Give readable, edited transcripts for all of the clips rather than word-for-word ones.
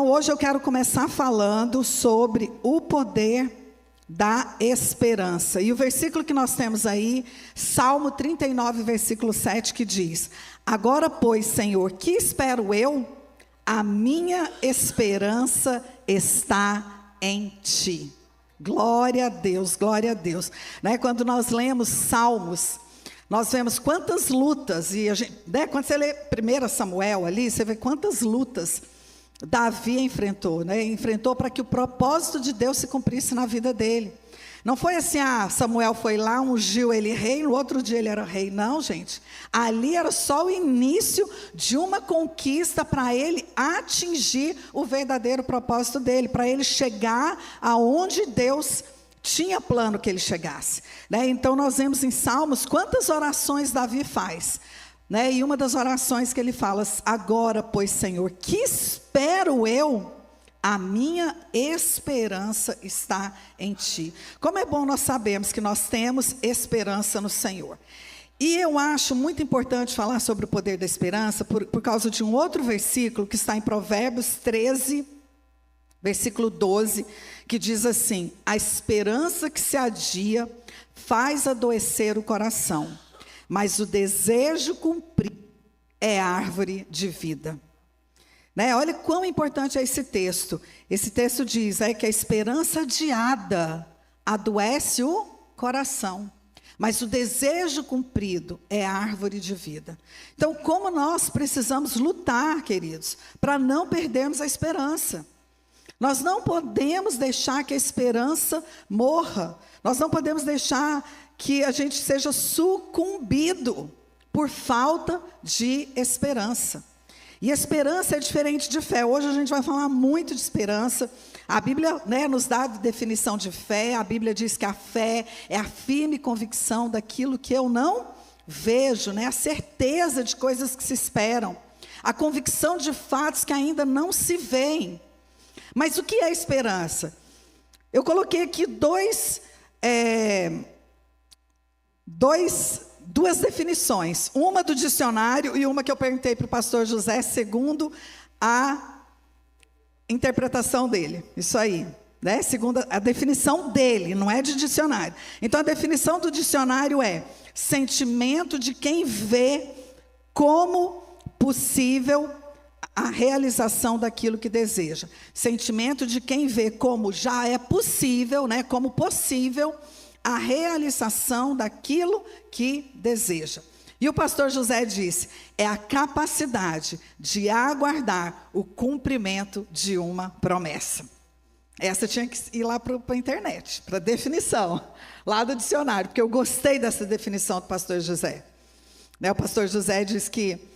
Então hoje eu quero começar falando sobre o poder da esperança. E o versículo que nós temos aí, Salmo 39, versículo 7, que diz: Agora, pois, Senhor, que espero eu? A minha esperança está em Ti. Glória a Deus, glória a Deus. Né? Quando nós lemos Salmos, nós vemos quantas lutas, e a gente, né? Quando você lê 1 Samuel ali, você vê quantas lutas Davi enfrentou, né? Enfrentou para que o propósito de Deus se cumprisse na vida dele. Não foi assim, Samuel foi lá, ungiu ele rei, no outro dia ele era rei. Não, gente. Ali era só o início de uma conquista para ele atingir o verdadeiro propósito dele, para ele chegar aonde Deus tinha plano que ele chegasse. Né? Então nós vemos em Salmos quantas orações Davi faz. Né? E uma das orações que ele fala: Agora, pois, Senhor, que espero eu? A minha esperança está em Ti. Como é bom nós sabermos que nós temos esperança no Senhor. E eu acho muito importante falar sobre o poder da esperança por causa de um outro versículo que está em Provérbios 13, versículo 12, que diz assim: A esperança que se adia faz adoecer o coração, mas o desejo cumprido é árvore de vida. Né? Olha quão importante é esse texto. Esse texto diz que a esperança adiada adoece o coração, mas o desejo cumprido é árvore de vida. Então, como nós precisamos lutar, queridos, para não perdermos a esperança. Nós não podemos deixar que a esperança morra. Nós não podemos deixar que a gente seja sucumbido por falta de esperança. E esperança é diferente de fé. Hoje a gente vai falar muito de esperança. A Bíblia, né, nos dá a definição de fé. A Bíblia diz que a fé é a firme convicção daquilo que eu não vejo, né? A certeza de coisas que se esperam. A convicção de fatos que ainda não se veem. Mas o que é esperança? Eu coloquei aqui duas definições, uma do dicionário e uma que eu perguntei para o pastor José, segundo a interpretação dele. Isso aí, né? Segundo a definição dele, não é de dicionário. Então, a definição do dicionário é sentimento de quem vê como possível a realização daquilo que deseja. Sentimento de quem vê como já é possível, né? Como possível a realização daquilo que deseja. E o pastor José disse: é a capacidade de aguardar o cumprimento de uma promessa. Essa tinha que ir lá para a internet, para a definição, lá do dicionário, porque eu gostei dessa definição do pastor José. Né, o pastor José diz que,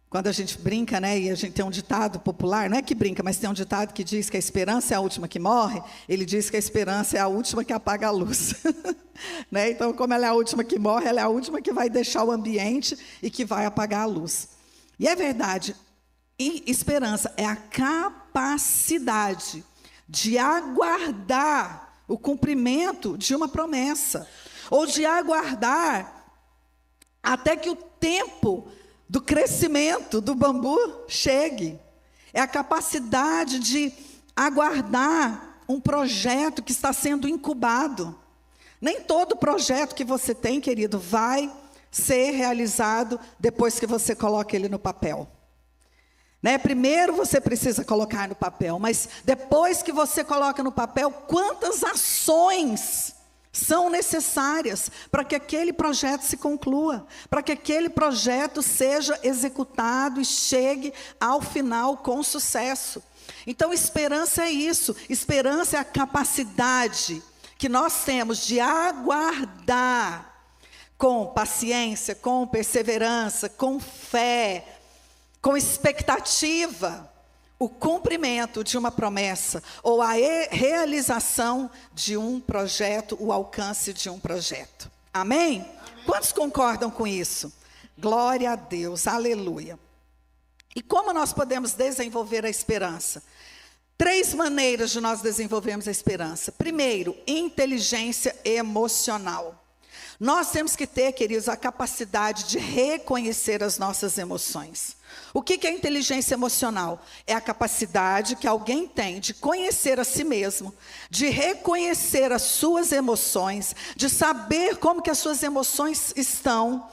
quando a gente brinca, né, e a gente tem um ditado popular, não é que brinca, mas tem um ditado que diz que a esperança é a última que morre, ele diz que a esperança é a última que apaga a luz. Né? Então, como ela é a última que morre, ela é a última que vai deixar o ambiente e que vai apagar a luz. E é verdade, e esperança é a capacidade de aguardar o cumprimento de uma promessa, ou de aguardar até que o tempo do crescimento do bambu chegue. É a capacidade de aguardar um projeto que está sendo incubado. Nem todo projeto que você tem, querido, vai ser realizado depois que você coloca ele no papel. Né? Primeiro você precisa colocar no papel, mas depois que você coloca no papel, quantas ações são necessárias para que aquele projeto se conclua, para que aquele projeto seja executado e chegue ao final com sucesso. Então, esperança é isso. Esperança é a capacidade que nós temos de aguardar com paciência, com perseverança, com fé, com expectativa, o cumprimento de uma promessa, ou a realização de um projeto, o alcance de um projeto. Amém? Quantos concordam com isso? Glória a Deus, aleluia. E como nós podemos desenvolver a esperança? 3 maneiras de nós desenvolvermos a esperança. Primeiro, inteligência emocional. Nós temos que ter, queridos, a capacidade de reconhecer as nossas emoções. O que é inteligência emocional? É a capacidade que alguém tem de conhecer a si mesmo, de reconhecer as suas emoções, de saber como que as suas emoções estão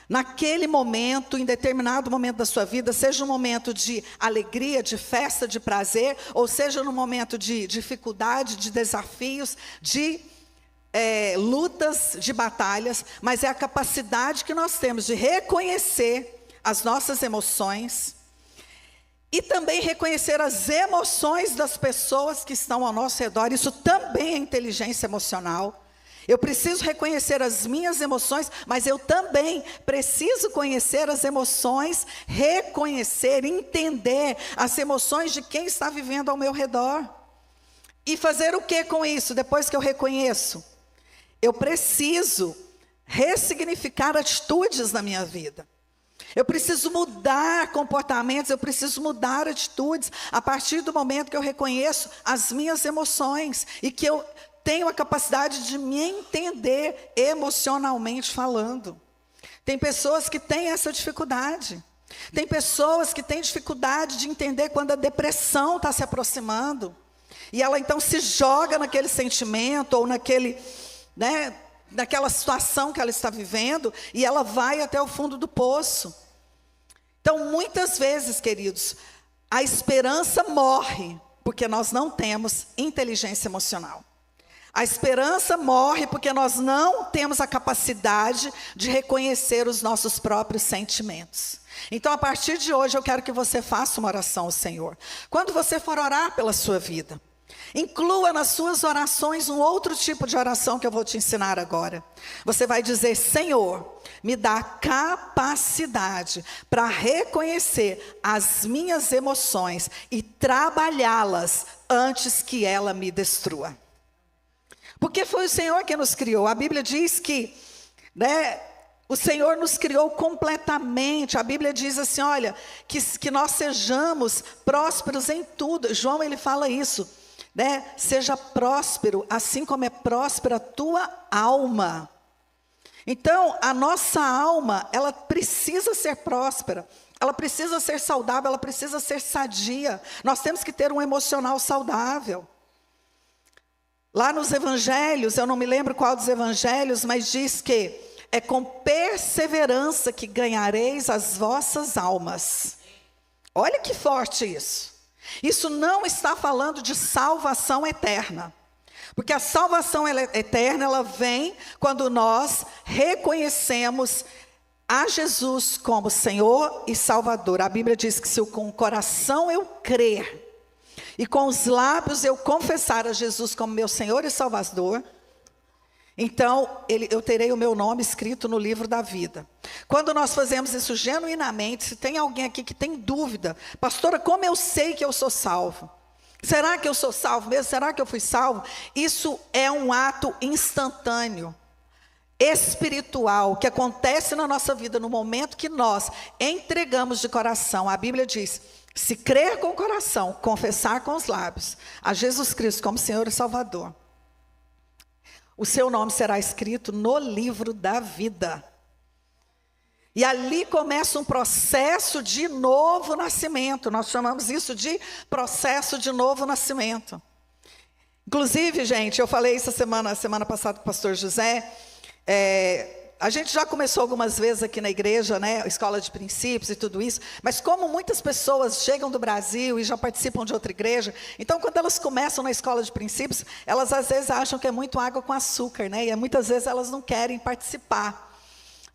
naquele momento, em determinado momento da sua vida, seja um momento de alegria, de festa, de prazer, ou seja num momento de dificuldade, de desafios, de lutas, de batalhas, mas é a capacidade que nós temos de reconhecer as nossas emoções e também reconhecer as emoções das pessoas que estão ao nosso redor. Isso também é inteligência emocional. Eu preciso reconhecer as minhas emoções, mas eu também preciso conhecer as emoções, reconhecer, entender as emoções de quem está vivendo ao meu redor. E fazer o que com isso, depois que eu reconheço? Eu preciso ressignificar atitudes na minha vida. Eu preciso mudar comportamentos, eu preciso mudar atitudes a partir do momento que eu reconheço as minhas emoções e que eu tenho a capacidade de me entender emocionalmente falando. Tem pessoas que têm essa dificuldade. Tem pessoas que têm dificuldade de entender quando a depressão está se aproximando. E ela então se joga naquele sentimento ou naquela situação que ela está vivendo, e ela vai até o fundo do poço. Então, muitas vezes, queridos, a esperança morre porque nós não temos inteligência emocional. A esperança morre porque nós não temos a capacidade de reconhecer os nossos próprios sentimentos. Então, a partir de hoje, eu quero que você faça uma oração ao Senhor. Quando você for orar pela sua vida, inclua nas suas orações um outro tipo de oração que eu vou te ensinar agora. Você vai dizer: Senhor, me dá capacidade para reconhecer as minhas emoções e trabalhá-las antes que ela me destrua. Porque foi o Senhor que nos criou. A Bíblia diz que, o Senhor nos criou completamente. A Bíblia diz assim, olha, que nós sejamos prósperos em tudo. João, ele fala isso. Seja próspero, assim como é próspera a tua alma. Então, a nossa alma, ela precisa ser próspera, ela precisa ser saudável, ela precisa ser sadia. Nós temos que ter um emocional saudável. Lá nos evangelhos, eu não me lembro qual dos evangelhos, mas diz que é com perseverança que ganhareis as vossas almas. Olha que forte isso. Isso não está falando de salvação eterna. Porque a salvação eterna, ela vem quando nós reconhecemos a Jesus como Senhor e Salvador. A Bíblia diz que se com o coração eu crer e com os lábios eu confessar a Jesus como meu Senhor e Salvador, então eu terei o meu nome escrito no livro da vida. Quando nós fazemos isso genuinamente, se tem alguém aqui que tem dúvida, pastora, como eu sei que eu sou salvo? Será que eu sou salvo mesmo? Será que eu fui salvo? Isso é um ato instantâneo, espiritual, que acontece na nossa vida no momento que nós entregamos de coração. A Bíblia diz: se crer com o coração, confessar com os lábios a Jesus Cristo como Senhor e Salvador, o seu nome será escrito no livro da vida. E ali começa um processo de novo nascimento. Nós chamamos isso de processo de novo nascimento. Inclusive, gente, eu falei isso semana passada com o pastor José. A gente já começou algumas vezes aqui na igreja, escola de princípios e tudo isso. Mas como muitas pessoas chegam do Brasil e já participam de outra igreja, então quando elas começam na escola de princípios, elas às vezes acham que é muito água com açúcar, E muitas vezes elas não querem participar.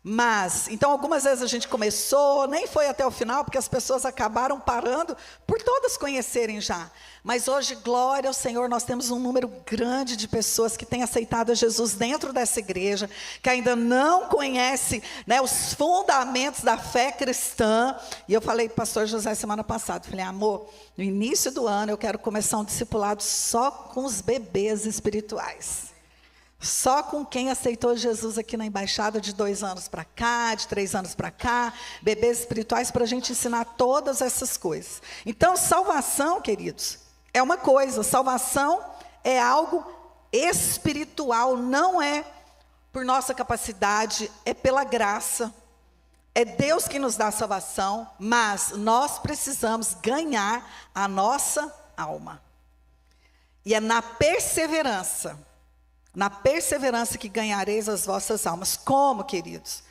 Mas, então algumas vezes a gente começou, nem foi até o final, porque as pessoas acabaram parando, por todas conhecerem já. Mas hoje, glória ao Senhor, nós temos um número grande de pessoas que têm aceitado a Jesus dentro dessa igreja, que ainda não conhece, os fundamentos da fé cristã. E eu falei para o pastor José semana passada, falei: amor, no início do ano eu quero começar um discipulado só com os bebês espirituais. Só com quem aceitou Jesus aqui na embaixada de 2 anos para cá, de 3 anos para cá, bebês espirituais, para a gente ensinar todas essas coisas. Então, salvação, queridos, é uma coisa, salvação é algo espiritual, não é por nossa capacidade, é pela graça. É Deus que nos dá a salvação, mas nós precisamos ganhar a nossa alma. E é na perseverança que ganhareis as vossas almas. Como, queridos?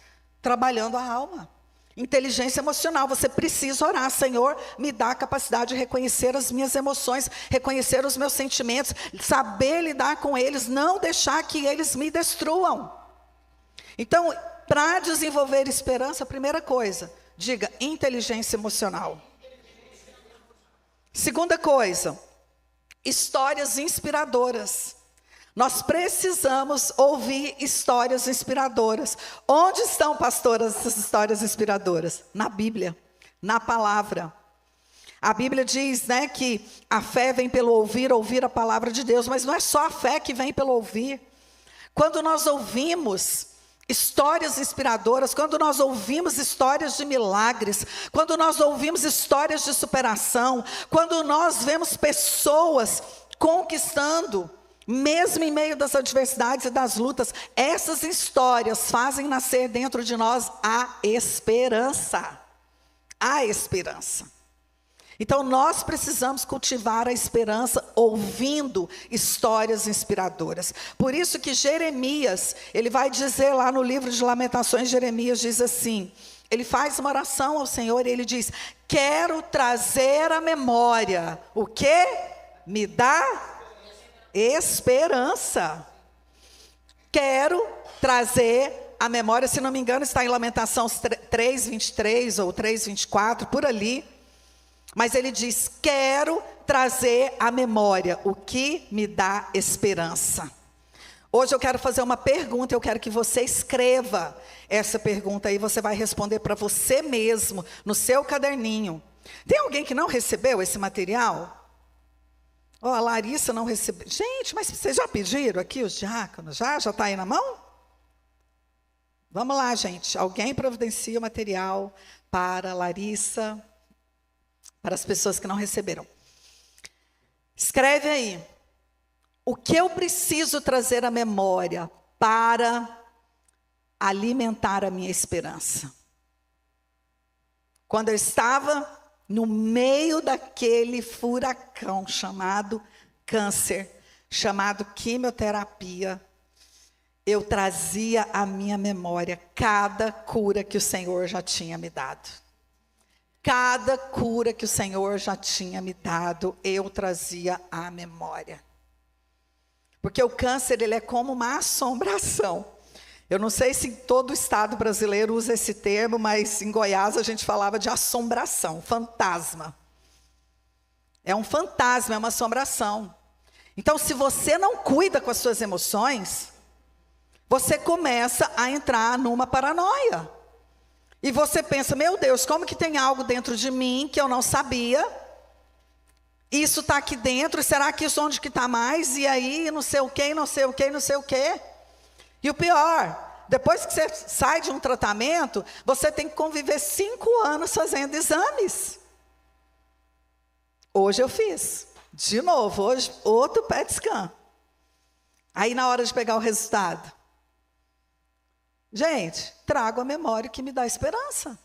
Trabalhando a alma. Inteligência emocional, você precisa orar: Senhor, me dá a capacidade de reconhecer as minhas emoções, reconhecer os meus sentimentos, saber lidar com eles, não deixar que eles me destruam. Então, para desenvolver esperança, a primeira coisa, diga: inteligência emocional. Segunda coisa, histórias inspiradoras. Nós precisamos ouvir histórias inspiradoras. Onde estão, pastoras, essas histórias inspiradoras? Na Bíblia, na palavra. A Bíblia diz, né, que a fé vem pelo ouvir a palavra de Deus, mas não é só a fé que vem pelo ouvir. Quando nós ouvimos histórias inspiradoras, quando nós ouvimos histórias de milagres, quando nós ouvimos histórias de superação, quando nós vemos pessoas conquistando, mesmo em meio das adversidades e das lutas, essas histórias fazem nascer dentro de nós a esperança. A esperança. Então nós precisamos cultivar a esperança ouvindo histórias inspiradoras. Por isso que Jeremias, ele vai dizer lá no livro de Lamentações, Jeremias diz assim, ele faz uma oração ao Senhor e ele diz: quero trazer à memória o que me dá esperança. Quero trazer à memória, se não me engano está em Lamentações 3:23 ou 3:24, por ali. Mas ele diz: quero trazer à memória o que me dá esperança. Hoje eu quero fazer uma pergunta, eu quero que você escreva essa pergunta aí, você vai responder para você mesmo, no seu caderninho. Tem alguém que não recebeu esse material? A Larissa não recebeu. Gente, mas vocês já pediram aqui, os diáconos? Já está aí na mão? Vamos lá, gente. Alguém providencia o material para a Larissa, para as pessoas que não receberam. Escreve aí: o que eu preciso trazer à memória para alimentar a minha esperança? Quando eu estava no meio daquele furacão chamado câncer, chamado quimioterapia, eu trazia à minha memória cada cura que o Senhor já tinha me dado. Cada cura que o Senhor já tinha me dado, eu trazia à memória. Porque o câncer, ele é como uma assombração. Eu não sei se todo o estado brasileiro usa esse termo, mas em Goiás a gente falava de assombração, fantasma. É um fantasma, é uma assombração. Então, se você não cuida com as suas emoções, você começa a entrar numa paranoia. E você pensa: meu Deus, como que tem algo dentro de mim que eu não sabia? Isso está aqui dentro, será que isso onde que está mais? E aí, não sei o quê, não sei o quê, não sei o quê. E o pior, depois que você sai de um tratamento, você tem que conviver 5 anos fazendo exames. Hoje eu fiz, de novo, hoje outro PET scan. Aí na hora de pegar o resultado, gente, trago a memória que me dá esperança.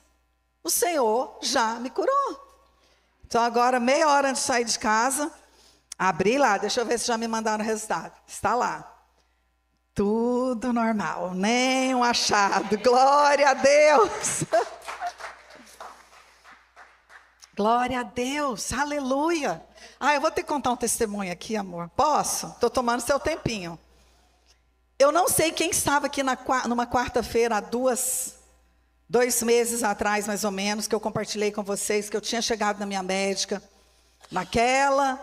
O Senhor já me curou. Então agora, meia hora antes de sair de casa, abri lá, deixa eu ver se já me mandaram o resultado. Está lá. Tudo normal, nem um achado. Glória a Deus. Glória a Deus, aleluia. Eu vou ter que contar um testemunho aqui, amor. Posso? Estou tomando seu tempinho. Eu não sei quem estava aqui numa quarta-feira, há 2 meses atrás, mais ou menos, que eu compartilhei com vocês, que eu tinha chegado na minha médica,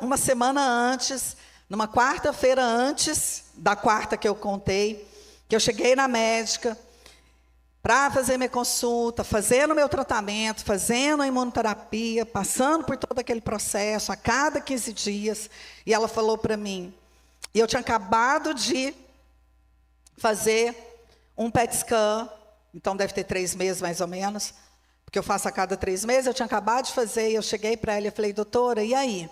uma semana antes, numa quarta-feira antes da quarta que eu contei, que eu cheguei na médica para fazer minha consulta, fazendo meu tratamento, fazendo a imunoterapia, passando por todo aquele processo, a cada 15 dias, e ela falou para mim, e eu tinha acabado de fazer um PET scan, então deve ter 3 meses mais ou menos, porque eu faço a cada 3 meses, eu tinha acabado de fazer, e eu cheguei para ela e falei: doutora, e aí?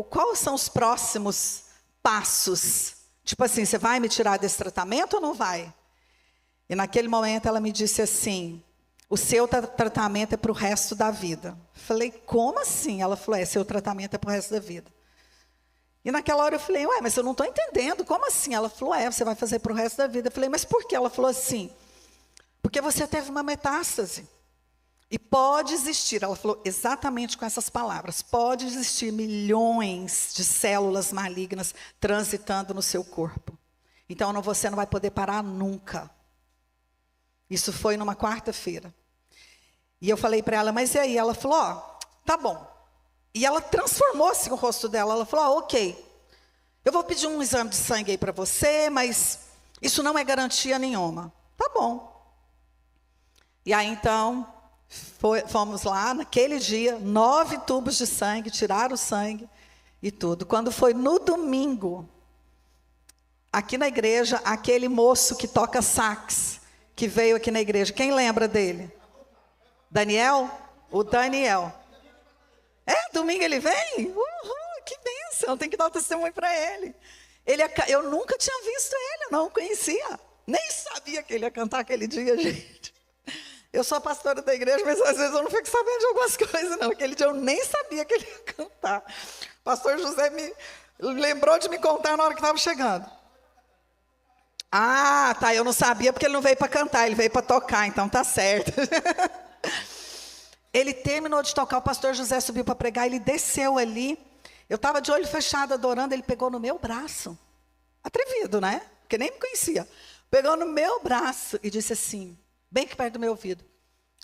Quais são os próximos passos Tipo assim, você vai me tirar desse tratamento ou não vai? E naquele momento ela me disse assim, o seu tratamento é para o resto da vida. Falei, como assim? Ela falou, seu tratamento é para o resto da vida. E naquela hora eu falei, mas eu não estou entendendo, como assim? Ela falou, você vai fazer para o resto da vida. Eu falei, mas por quê? Ela falou assim, porque você teve uma metástase. E pode existir, ela falou exatamente com essas palavras, pode existir milhões de células malignas transitando no seu corpo. Então você não vai poder parar nunca. Isso foi numa quarta-feira. E eu falei para ela, mas e aí? Ela falou, tá bom. E ela transformou assim o rosto dela. Ela falou, ok, eu vou pedir um exame de sangue aí para você, mas isso não é garantia nenhuma. Tá bom. E aí então, fomos lá, naquele dia, 9 tubos de sangue, tiraram o sangue e tudo. Quando foi no domingo, aqui na igreja, aquele moço que toca sax, que veio aqui na igreja. Quem lembra dele? Daniel? O Daniel. Domingo ele vem? Uhul, que bênção, tem que dar o testemunho para ele. Eu nunca tinha visto ele, eu não o conhecia. Nem sabia que ele ia cantar aquele dia, gente. Eu sou a pastora da igreja, mas às vezes eu não fico sabendo de algumas coisas, não. Aquele dia eu nem sabia que ele ia cantar. O pastor José me lembrou de me contar na hora que estava chegando. Eu não sabia porque ele não veio para cantar, ele veio para tocar, então tá certo. Ele terminou de tocar, o pastor José subiu para pregar, ele desceu ali, eu estava de olho fechado adorando, ele pegou no meu braço, atrevido, né? Porque nem me conhecia. Pegou no meu braço e disse assim, bem aqui perto do meu ouvido,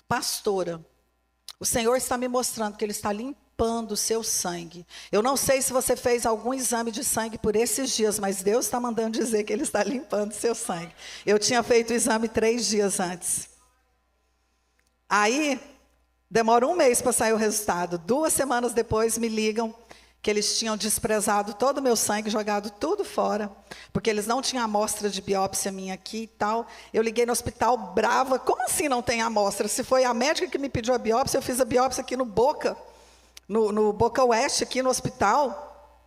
pastora, o Senhor está me mostrando que Ele está limpando o seu sangue. Eu não sei se você fez algum exame de sangue por esses dias, mas Deus está mandando dizer que Ele está limpando o seu sangue. Eu tinha feito o exame 3 dias antes. Aí, demora 1 mês para sair o resultado. 2 semanas depois me ligam que eles tinham desprezado todo o meu sangue, jogado tudo fora, porque eles não tinham amostra de biópsia minha aqui e tal. Eu liguei no hospital brava, como assim não tem amostra? Se foi a médica que me pediu a biópsia, eu fiz a biópsia aqui no Boca Oeste, aqui no hospital.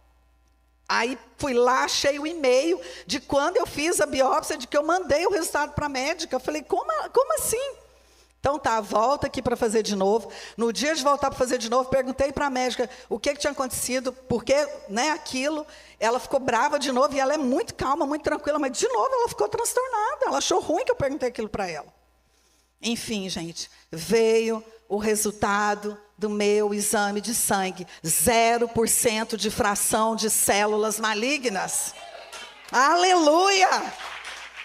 Aí fui lá, achei o e-mail de quando eu fiz a biópsia, de que eu mandei o resultado para a médica. Eu falei, como assim? Então tá, volta aqui para fazer de novo. No dia de voltar para fazer de novo, perguntei para a médica o que tinha acontecido, porque aquilo. Ela ficou brava de novo, e ela é muito calma, muito tranquila, mas de novo ela ficou transtornada. Ela achou ruim que eu perguntei aquilo para ela. Enfim, gente, veio o resultado do meu exame de sangue. 0% de fração de células malignas. Aleluia!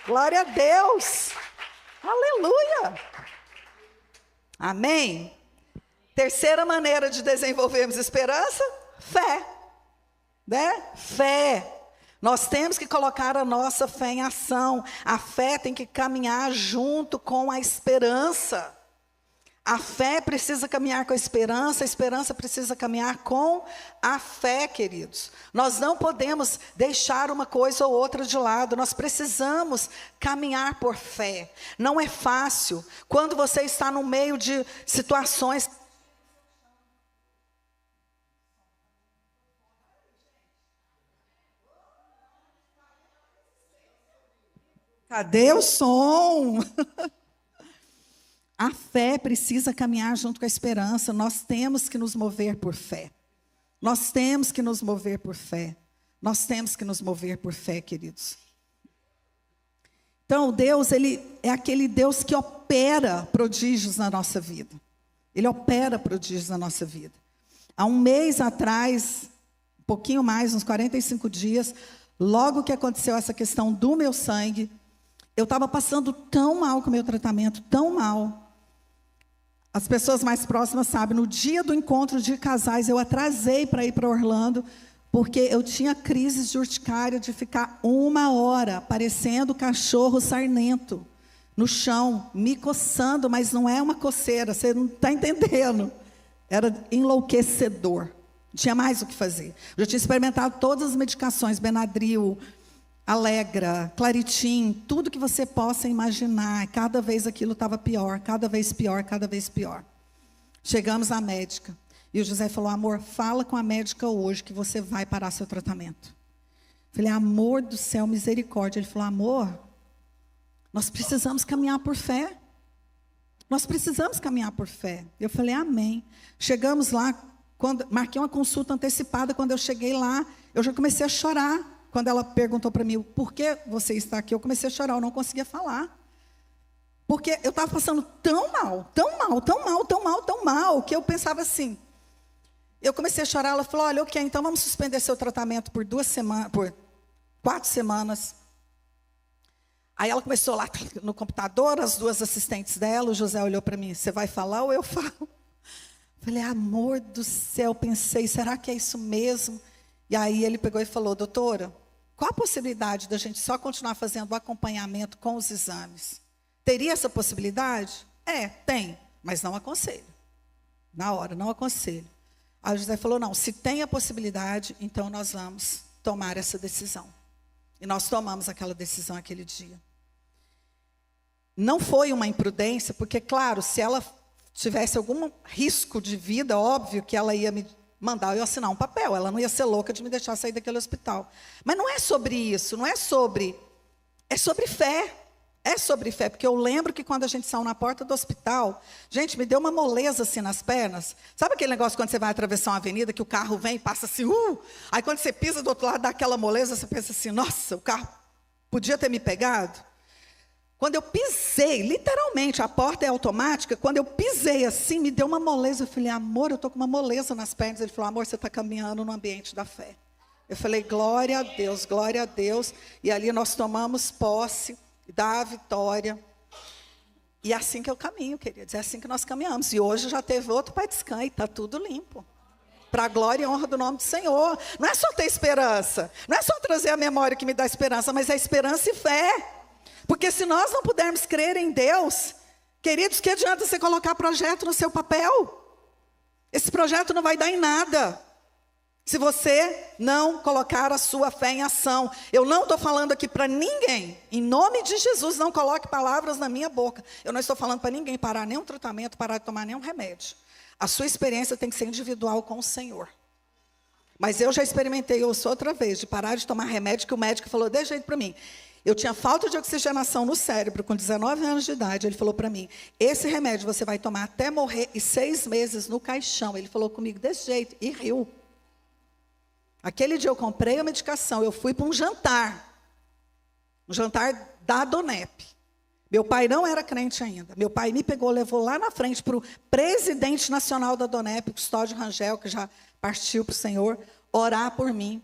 Glória a Deus! Aleluia! Amém? Terceira maneira de desenvolvermos esperança, fé. Né? Fé. Nós temos que colocar a nossa fé em ação. A fé tem que caminhar junto com a esperança. A fé precisa caminhar com a esperança precisa caminhar com a fé, queridos. Nós não podemos deixar uma coisa ou outra de lado, nós precisamos caminhar por fé. Não é fácil, quando você está no meio de situações... Cadê o som? A fé precisa caminhar junto com a esperança. Nós temos que nos mover por fé. Nós temos que nos mover por fé. Nós temos que nos mover por fé, queridos. Então, Deus, Ele é aquele Deus que opera prodígios na nossa vida. Ele opera prodígios na nossa vida. Há 1 mês atrás, um pouquinho mais, uns 45 dias, logo que aconteceu essa questão do meu sangue, eu estava passando tão mal com o meu tratamento, tão mal. As pessoas mais próximas sabem, no dia do encontro de casais, eu atrasei para ir para Orlando, porque eu tinha crises de urticária de ficar 1 hora parecendo cachorro sarnento, no chão, me coçando, mas não é uma coceira, você não está entendendo. Era enlouquecedor, não tinha mais o que fazer. Eu já tinha experimentado todas as medicações, Benadryl, Alegra, Claritin, tudo que você possa imaginar. Cada vez aquilo estava pior, cada vez pior, cada vez pior. Chegamos à médica. E o José falou, amor, fala com a médica hoje que você vai parar seu tratamento. Falei, amor do céu, misericórdia. Ele falou, amor, nós precisamos caminhar por fé. Nós precisamos caminhar por fé. Eu falei, amém. Chegamos lá, marquei uma consulta antecipada. Quando eu cheguei lá, eu já comecei a chorar. Quando ela perguntou para mim, por que você está aqui? Eu comecei a chorar, eu não conseguia falar. Porque eu estava passando tão mal, que eu pensava assim. Eu comecei a chorar, ela falou, olha, ok, então vamos suspender seu tratamento por 4 semanas. Aí ela começou lá no computador, as 2 assistentes dela, o José olhou para mim, você vai falar ou eu falo? Falei, amor do céu, pensei, será que é isso mesmo? E aí ele pegou e falou, doutora, qual a possibilidade da gente só continuar fazendo o acompanhamento com os exames? Teria essa possibilidade? Tem, mas não aconselho. Na hora, não aconselho. Aí o José falou, não, se tem a possibilidade, então nós vamos tomar essa decisão. E nós tomamos aquela decisão aquele dia. Não foi uma imprudência, porque, claro, se ela tivesse algum risco de vida, óbvio que ela ia me mandar eu assinar um papel. Ela não ia ser louca de me deixar sair daquele hospital. Mas não é sobre isso, não é sobre... É sobre fé. É sobre fé, porque eu lembro que quando a gente saiu na porta do hospital, gente, me deu uma moleza assim nas pernas. Sabe aquele negócio quando você vai atravessar uma avenida, que o carro vem e passa assim, aí quando você pisa do outro lado, dá aquela moleza, você pensa assim, nossa, o carro podia ter me pegado? Quando eu pisei, literalmente, a porta é automática, quando eu pisei assim, me deu uma moleza. Eu falei, amor, eu estou com uma moleza nas pernas. Ele falou, amor, você está caminhando no ambiente da fé. Eu falei, glória a Deus, glória a Deus. E ali nós tomamos posse da vitória. E é assim que eu caminho, queridos, é assim que nós caminhamos. E hoje já teve outro petiscan e está tudo limpo. Para a glória e honra do nome do Senhor. Não é só ter esperança, não é só trazer a memória que me dá esperança, mas é esperança e fé. Porque se nós não pudermos crer em Deus, queridos, que adianta você colocar projeto no seu papel? Esse projeto não vai dar em nada, se você não colocar a sua fé em ação. Eu não estou falando aqui para ninguém, em nome de Jesus, não coloque palavras na minha boca. Eu não estou falando para ninguém parar nenhum tratamento, parar de tomar nenhum remédio. A sua experiência tem que ser individual com o Senhor. Mas eu já experimentei isso outra vez, de parar de tomar remédio, que o médico falou, dê jeito para mim. Eu tinha falta de oxigenação no cérebro, com 19 anos de idade. Ele falou para mim, esse remédio você vai tomar até morrer e 6 meses no caixão. Ele falou comigo desse jeito e riu. Aquele dia eu comprei a medicação, eu fui para um jantar da Donep. Meu pai não era crente ainda. Meu pai me pegou, levou lá na frente para o presidente nacional da Donep, Custódio Rangel, que já partiu para o Senhor, orar por mim.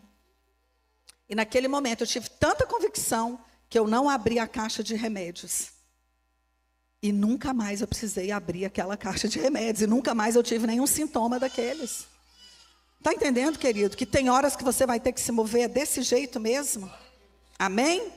E naquele momento eu tive tanta convicção que eu não abri a caixa de remédios. E nunca mais eu precisei abrir aquela caixa de remédios. E nunca mais eu tive nenhum sintoma daqueles. Está entendendo, querido? Que tem horas que você vai ter que se mover desse jeito mesmo? Amém?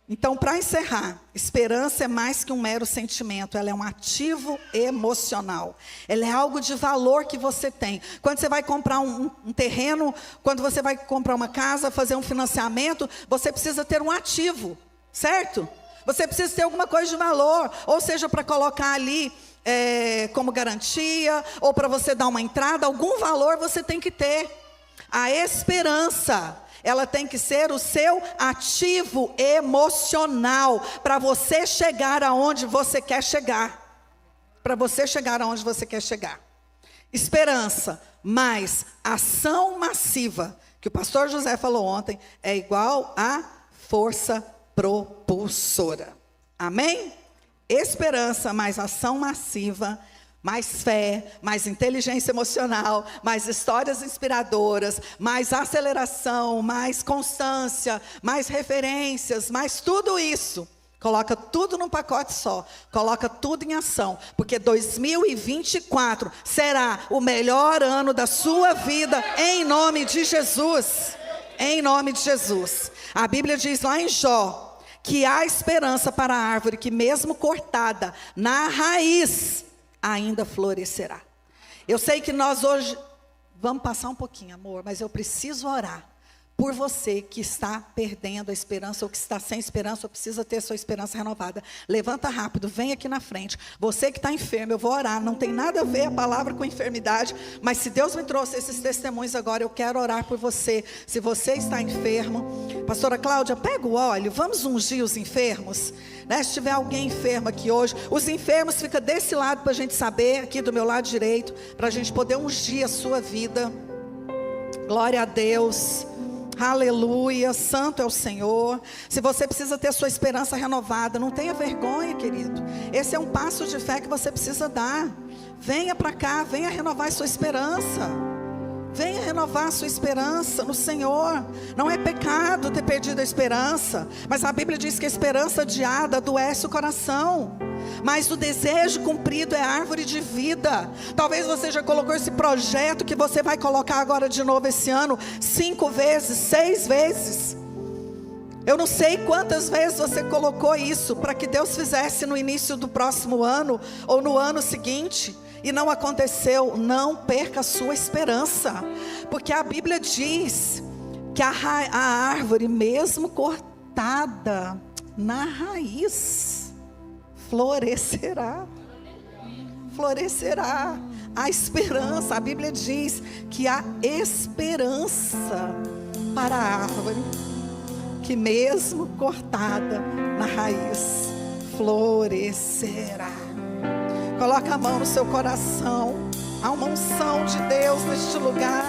Então, para encerrar, esperança é mais que um mero sentimento, ela é um ativo emocional. Ela é algo de valor que você tem. Quando você vai comprar um terreno, quando você vai comprar uma casa, fazer um financiamento, você precisa ter um ativo, certo? Você precisa ter alguma coisa de valor, ou seja, para colocar ali como garantia, ou para você dar uma entrada, algum valor você tem que ter. A esperança, ela tem que ser o seu ativo emocional, para você chegar aonde você quer chegar. Para você chegar aonde você quer chegar. Esperança, mais ação massiva, que o pastor José falou ontem, é igual a força propulsora. Amém? Esperança, mais ação massiva, mais fé, mais inteligência emocional, mais histórias inspiradoras, mais aceleração, mais constância, mais referências, mais tudo isso. Coloca tudo num pacote só, coloca tudo em ação, porque 2024 será o melhor ano da sua vida, em nome de Jesus. Em nome de Jesus. A Bíblia diz lá em Jó, que há esperança para a árvore que mesmo cortada na raiz, ainda florescerá. Eu sei que nós hoje, vamos passar um pouquinho, amor, mas eu preciso orar por você que está perdendo a esperança, ou que está sem esperança, ou precisa ter sua esperança renovada. Levanta rápido, vem aqui na frente. Você que está enfermo, eu vou orar. Não tem nada a ver a palavra com enfermidade, mas se Deus me trouxe esses testemunhos agora, eu quero orar por você. Se você está enfermo, pastora Cláudia, pega o óleo, vamos ungir os enfermos, né? Se tiver alguém enfermo aqui hoje, os enfermos ficam desse lado para a gente saber, aqui do meu lado direito, para a gente poder ungir a sua vida. Glória a Deus. Aleluia, santo é o Senhor. Se você precisa ter sua esperança renovada, não tenha vergonha, querido. Esse é um passo de fé que você precisa dar. Venha para cá, venha renovar sua esperança. Venha renovar sua esperança no Senhor. Não é pecado ter perdido a esperança, mas a Bíblia diz que a esperança adiada adoece o coração, mas o desejo cumprido é árvore de vida. Talvez você já colocou esse projeto que você vai colocar agora de novo esse ano 5 vezes, 6 vezes. Eu não sei quantas vezes você colocou isso para que Deus fizesse no início do próximo ano ou no ano seguinte, e não aconteceu. Não perca a sua esperança, porque a Bíblia diz que a árvore, mesmo cortada na raiz, florescerá. Florescerá. A esperança, a Bíblia diz que há esperança para a árvore, que mesmo cortada na raiz, florescerá. Coloca a mão no seu coração. Há uma unção de Deus neste lugar.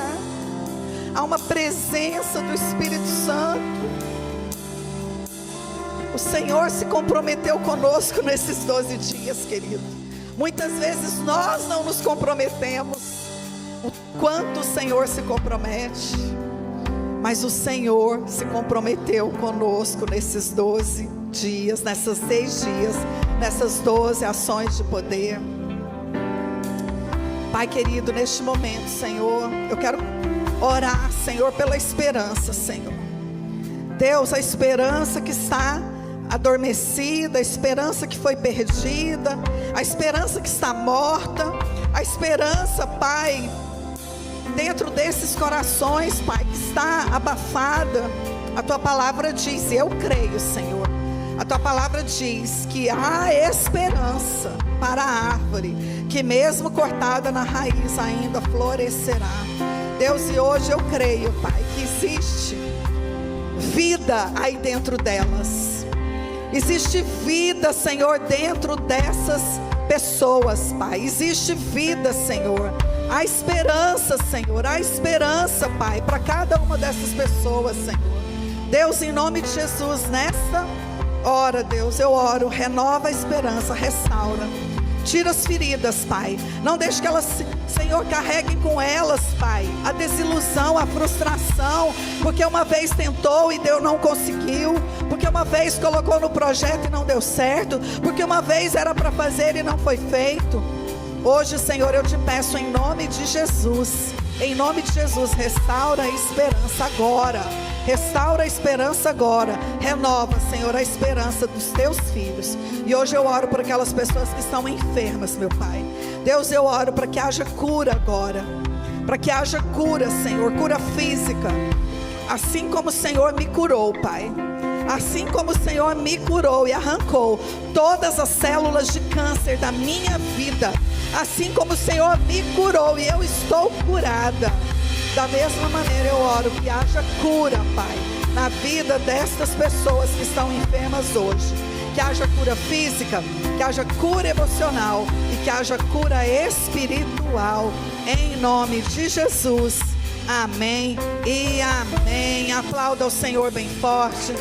Há uma presença do Espírito Santo. O Senhor se comprometeu conosco nesses 12 dias, querido. Muitas vezes nós não nos comprometemos o quanto o Senhor se compromete. Mas o Senhor se comprometeu conosco nesses 12 dias, nessas 6 dias, nessas 12 ações de poder. Pai querido, neste momento, Senhor, eu quero orar, Senhor, pela esperança, Senhor. Deus, a esperança que está adormecida, a esperança que foi perdida, a esperança que está morta, a esperança, Pai, dentro desses corações, Pai, que está abafada. A Tua palavra diz, e eu creio, Senhor, a Tua palavra diz que há esperança para a árvore, que mesmo cortada na raiz ainda florescerá. Deus, e hoje eu creio, Pai, que existe vida aí dentro delas. Existe vida, Senhor, dentro dessas pessoas, Pai. Existe vida, Senhor. Há esperança, Senhor. Há esperança, Pai, para cada uma dessas pessoas, Senhor. Deus, em nome de Jesus, nessa hora, Deus, eu oro, renova a esperança, restaura. Tira as feridas, Pai. Não deixe que elas, Senhor, carreguem com elas, Pai, a desilusão, a frustração, porque uma vez tentou e Deus não conseguiu, porque uma vez colocou no projeto e não deu certo, porque uma vez era para fazer e não foi feito. Hoje, Senhor, eu te peço em nome de Jesus, restaura a esperança agora. Restaura a esperança agora. Renova, Senhor, a esperança dos teus filhos. E hoje eu oro por aquelas pessoas que estão enfermas, meu Pai. Deus, eu oro para que haja cura agora. Para que haja cura, Senhor, cura física. Assim como o Senhor me curou, Pai. Assim como o Senhor me curou e arrancou todas as células de câncer da minha vida. Assim como o Senhor me curou e eu estou curada. Da mesma maneira eu oro que haja cura, Pai, na vida destas pessoas que estão enfermas hoje. Que haja cura física, que haja cura emocional e que haja cura espiritual. Em nome de Jesus. Amém e amém. Aplauda o Senhor bem forte.